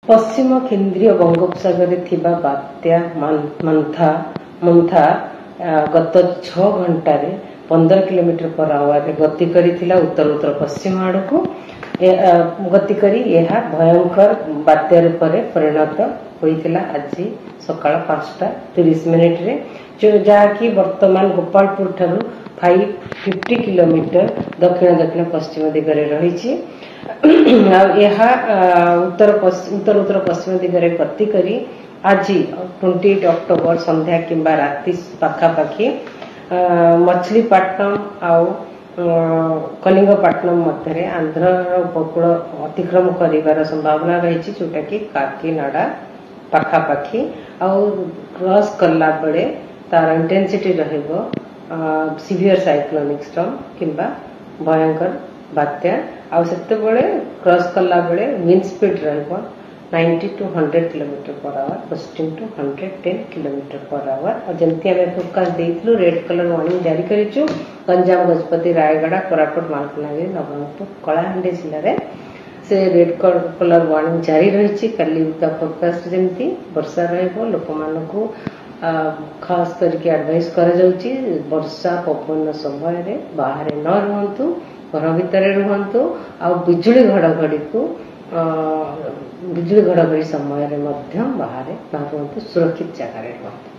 पश्चिम केन्द्रीय बंगोपसागर थिबा बात्या मंथा गत 6 घंटा 15 किलोमीटर पर आवर गति करिथिला उत्तर उत्तर पश्चिम आड़ को गति करी यह भयंकर बात्या रूप में परिणत होइथिला आज सकाळ 5:30 रे जहाँकि वर्तमान गोपालपुर ठारू 550 किलोमीटर दक्षिण पश्चिम दिगरे रही उत्तर उत्तर पश्चिम दिगरे गति करी आज 28 अक्टोबर संध्या किंबा राति पाखापाखि मछलीपट्टनम आउ कलिंगपट्टनम मध्य आंध्र उपकूल अतिक्रम कर संभावना रही जोटा कि काकीनाडा पाखापाखि आउ क्रॉस कला बेले तार इंटेंसिटी रहिबो सीवियर साइक्लोनिक स्टॉर्म किंबा भयंकर बात्या आउ सेते बेले क्रॉस कला बेले विंड स्पीड रहिबो 90 to 100 kilometre per hour gusting to 110 kilometre per hour और जमती आम फोरकास्ट देइथलु रेड कलर वार्निंग जारी करिछु गंजाम गजपति रायगढ़ कोरापुट मालकानगिरी नवरंगपुर कलाहांडी जिले में से रेड कलर वार्निंग जारी रही काली का फोरकास्ट जमती वर्षा रहिबो लोक मानकु खास करके एडवाइस करा जाउची वर्षा पवन समय रे बाहर न रहंतु घर भितर रहंतु आ बिजुली घड़घड़ी को बिजुली घड़घड़ी समय रे मध्य बाहर न रहंतु सुरक्षित जगह रे रहंतु।